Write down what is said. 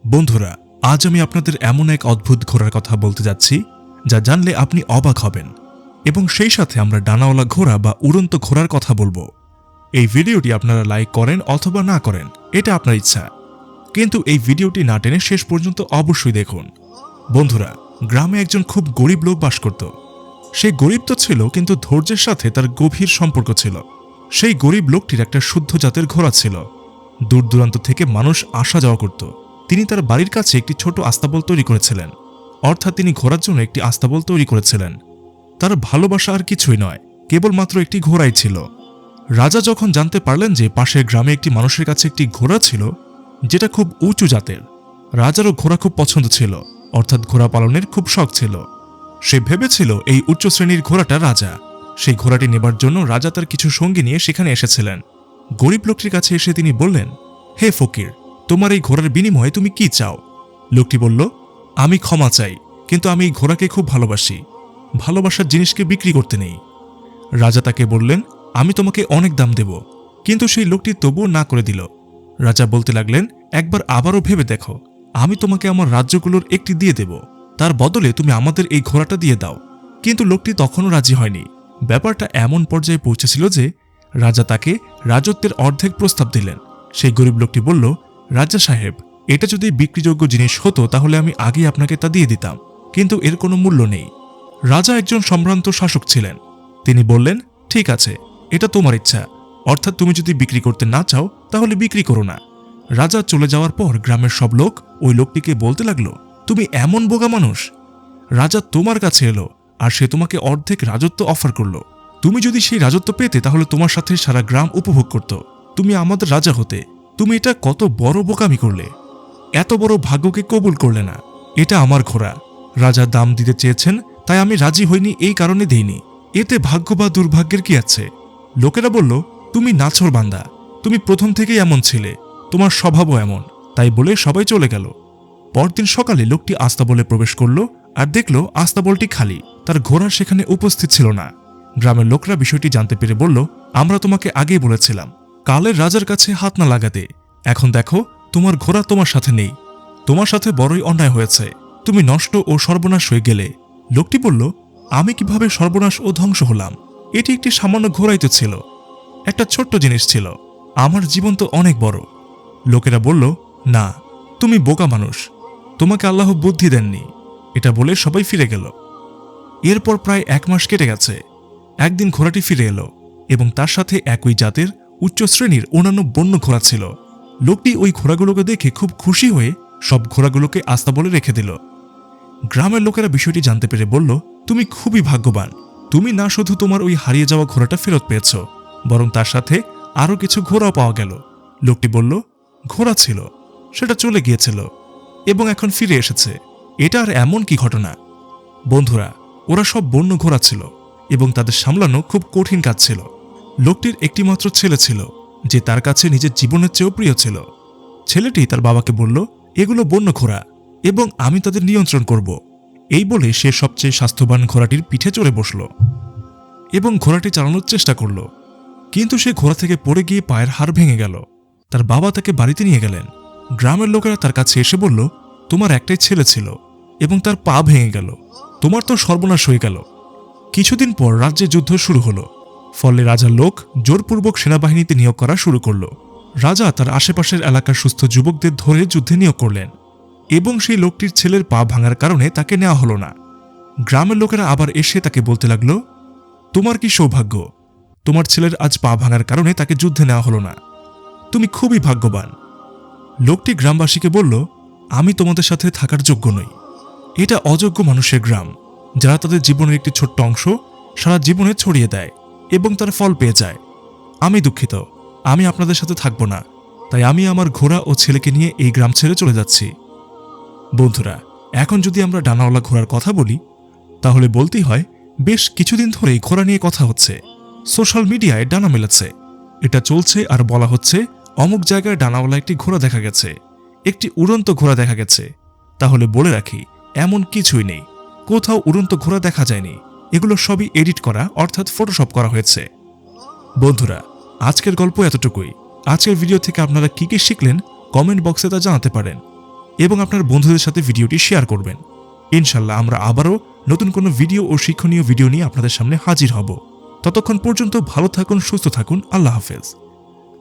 বন্ধুরা, আজ আমি আপনাদের এমন এক অদ্ভুত ঘোড়ার কথা বলতে যাচ্ছি যা জানলে আপনি অবাক হবেন, এবং সেই সাথে আমরা ডানাওয়ালা ঘোড়া বা উড়ন্ত ঘোড়ার কথা বলবো। এই ভিডিওটি আপনারা লাইক করেন অথবা না করেন, এটা আপনার ইচ্ছা, কিন্তু এই ভিডিওটি না টেনে শেষ পর্যন্ত অবশ্যই দেখুন। বন্ধুরা, গ্রামে একজন খুব গরিব লোক বাস করত। সে গরিব তো ছিল, কিন্তু ধৈর্যের সাথে তার গভীর সম্পর্ক ছিল। সেই গরিব লোকটির একটা শুদ্ধ জাতের ঘোড়া ছিল। দূর দূরান্ত থেকে মানুষ আসা যাওয়া করত। তিনি তার বাড়ির কাছে একটি ছোট আস্তাবল তৈরি করেছিলেন, অর্থাৎ তিনি ঘোড়ার জন্য একটি আস্তাবল তৈরি করেছিলেন। তার ভালোবাসা আর কিছুই নয়, কেবলমাত্র একটি ঘোড়াই ছিল। রাজা যখন জানতে পারলেন যে পাশের গ্রামে একটি মানুষের কাছে একটি ঘোড়া ছিল যেটা খুব উঁচু জাতের, রাজারও ঘোড়া খুব পছন্দ ছিল, অর্থাৎ ঘোড়া পালনের খুব শখ ছিল। সে ভেবেছিল এই উচ্চ শ্রেণীর ঘোড়াটা রাজা। সেই ঘোড়াটি নেবার জন্য রাজা তার কিছু সঙ্গী নিয়ে সেখানে এসেছিলেন। গরিব লোকটির কাছে এসে তিনি বললেন, হে ফকির, তোমার এই ঘোড়ার বিনিময়ে তুমি কি চাও? লোকটি বলল, আমি ক্ষমা চাই, কিন্তু আমি এই ঘোড়াকে খুব ভালোবাসি। ভালোবাসার জিনিসকে বিক্রি করতে নেই। রাজা তাকে বললেন, আমি তোমাকে অনেক দাম দেব, কিন্তু সেই লোকটি তবুও না করে দিল। রাজা বলতে লাগলেন, একবার আবারও ভেবে দেখো, আমি তোমাকে আমার রাজ্যগুলোর একটি দিয়ে দেব, তার বদলে তুমি আমাদের এই ঘোড়াটা দিয়ে দাও। কিন্তু লোকটি তখনও রাজি হয়নি। ব্যাপারটা এমন পর্যায়ে পৌঁছেছিল যে রাজা তাকে রাজত্বের অর্ধেক প্রস্তাব দিলেন। সেই গরিব লোকটি বলল, রাজা সাহেব, এটা যদি বিক্রিযোগ্য জিনিস হতো তাহলে আমি আগেই আপনাকে তা দিয়ে দিতাম, কিন্তু এর কোনো মূল্য নেই। রাজা একজন সম্ভ্রান্ত শাসক ছিলেন। তিনি বললেন, ঠিক আছে, এটা তোমার ইচ্ছা, অর্থাৎ তুমি যদি বিক্রি করতে না চাও তাহলে বিক্রি করো না। রাজা চলে যাওয়ার পর গ্রামের সব লোক ওই লোকটিকে বলতে লাগলো, তুমি এমন বোকা মানুষ! রাজা তোমার কাছে এলো আর সে তোমাকে অর্ধেক রাজত্ব অফার করলো। তুমি যদি সেই রাজত্ব পেতে তাহলে তোমার সাথে সারা গ্রাম উপভোগ করত। তুমি আমাদের রাজা হতে। তুমি এটা কত বড় বোকামি করলে! এত বড় ভাগ্যকে কবুল করলে না। এটা আমার ঘোড়া। রাজা দাম দিতে চেয়েছেন, তাই আমি রাজি হইনি, এই কারণে দেইনি। এতে ভাগ্য বা দুর্ভাগ্যের কি আছে? লোকেরা বলল, তুমি নাছোড়বান্দা, তুমি প্রথম থেকেই এমন ছিলে, তোমার স্বভাবও এমন। তাই বলে সবাই চলে গেল। পরদিন সকালে লোকটি আস্তাবলে প্রবেশ করল আর দেখল আস্তাবলটি খালি, তার ঘোড়া সেখানে উপস্থিত ছিল না। গ্রামের লোকরা বিষয়টি জানতে পেরে বলল, আমরা তোমাকে আগেই বলেছিলাম কালের রাজার কাছে হাত না লাগাতে। এখন দেখো, তোমার ঘোড়া তোমার সাথে নেই। তোমার সাথে বড়ই অন্যায় হয়েছে, তুমি নষ্ট ও সর্বনাশ হয়ে গেলে। লোকটি বলল, আমি কিভাবে সর্বনাশ ও ধ্বংস হলাম? এটি একটি সামান্য ঘোড়াই তো ছিল, একটা ছোট্ট জিনিস ছিল। আমার জীবন তো অনেক বড়। লোকেরা বলল, না, তুমি বোকা মানুষ, তোমাকে আল্লাহ বুদ্ধি দেননি। এটা বলে সবাই ফিরে গেল। এরপর প্রায় 1 মাস কেটে গেছে। একদিন ঘোড়াটি ফিরে এলো এবং তার সাথে একই জাতের উচ্চ শ্রেণীর অন্যান্য বন্য ঘোড়া ছিল। লোকটি ওই ঘোড়াগুলোকে দেখে খুব খুশি হয়ে সব ঘোড়াগুলোকে আস্তাবলে রেখে দিল। গ্রামের লোকেরা বিষয়টি জানতে পেরে বলল, তুমি খুবই ভাগ্যবান। তুমি না শুধু তোমার ওই হারিয়ে যাওয়া ঘোড়াটা ফেরত পেয়েছ, বরং তার সাথে আরও কিছু ঘোড়াও পাওয়া গেল। লোকটি বলল, ঘোড়া ছিল, সেটা চলে গিয়েছিল এবং এখন ফিরে এসেছে। এটা আর এমন কি ঘটনা? বন্ধুরা, ওরা সব বন্য ঘোড়া ছিল এবং তাদের সামলানো খুব কঠিন কাজ ছিল। লোকটির একটিমাত্র ছেলে ছিল যে তার কাছে নিজের জীবনের চেয়েও প্রিয় ছিল। ছেলেটি তার বাবাকে বলল, এগুলো বন্য ঘোড়া এবং আমি তাদের নিয়ন্ত্রণ করব। এই বলে সে সবচেয়ে স্বাস্থ্যবান ঘোড়াটির পিঠে চড়ে বসল এবং ঘোড়াটি চালানোর চেষ্টা করল, কিন্তু সে ঘোড়া থেকে পড়ে গিয়ে পায়ের হাড় ভেঙে গেল। তার বাবা তাকে বাড়িতে নিয়ে গেলেন। গ্রামের লোকেরা তার কাছে এসে বলল, তোমার একটাই ছেলে ছিল এবং তার পা ভেঙে গেল, তোমার তো সর্বনাশ হয়ে গেল। কিছুদিন পর রাজ্যে যুদ্ধ শুরু হলো। ফলে রাজার লোক জোরপূর্বক সেনাবাহিনীতে নিয়োগ করা শুরু করল। রাজা তার আশেপাশের এলাকার সুস্থ যুবকদের ধরে যুদ্ধে নিয়োগ করলেন এবং সেই লোকটির ছেলের পা ভাঙার কারণে তাকে নেওয়া হলো না। গ্রামের লোকেরা আবার এসে তাকে বলতে লাগল, তোমার কি সৌভাগ্য, তোমার ছেলের আজ পা ভাঙার কারণে তাকে যুদ্ধে নেওয়া হলো না, তুমি খুবই ভাগ্যবান। লোকটি গ্রামবাসীকে বলল, আমি তোমাদের সাথে থাকার যোগ্য নই। এটা অযোগ্য মানুষের গ্রাম, যারা তাদের জীবনের একটি ছোট্ট অংশ সারা জীবনে ছড়িয়ে দেয় এবং তার ফল পেয়ে যায়। আমি দুঃখিত, আমি আপনাদের সাথে থাকব না, তাই আমি আমার ঘোড়া ও ছেলেকে নিয়ে এই গ্রাম ছেড়ে চলে যাচ্ছি। বন্ধুরা, এখন যদি আমরা ডানাওয়ালা ঘোড়ার কথা বলি তাহলে বলতেই হয়, বেশ কিছুদিন ধরেই ঘোড়া নিয়ে কথা হচ্ছে। সোশ্যাল মিডিয়ায় ডানা মেলেছে, এটা চলছে আর বলা হচ্ছে অমুক জায়গায় ডানাওয়ালা একটি ঘোড়া দেখা গেছে, একটি উড়ন্ত ঘোড়া দেখা গেছে। তাহলে বলে রাখি, এমন কিছুই নেই, কোথাও উড়ন্ত ঘোড়া দেখা যায়নি। এগুলো সবই এডিট করা, অর্থাৎ ফটোশপ করা হয়েছে। বন্ধুরা, আজকের গল্প এতটুকুই। আজকের ভিডিও থেকে আপনারা কি কি শিখলেন কমেন্ট বক্সে তা জানাতে পারেন এবং আপনার বন্ধুদের সাথে ভিডিওটি শেয়ার করবেন। ইনশাল্লাহ আমরা আবারও নতুন কোনো ভিডিও ও শিক্ষণীয় ভিডিও নিয়ে আপনাদের সামনে হাজির হব। ততক্ষণ পর্যন্ত ভালো থাকুন, সুস্থ থাকুন। আল্লাহ হাফেজ।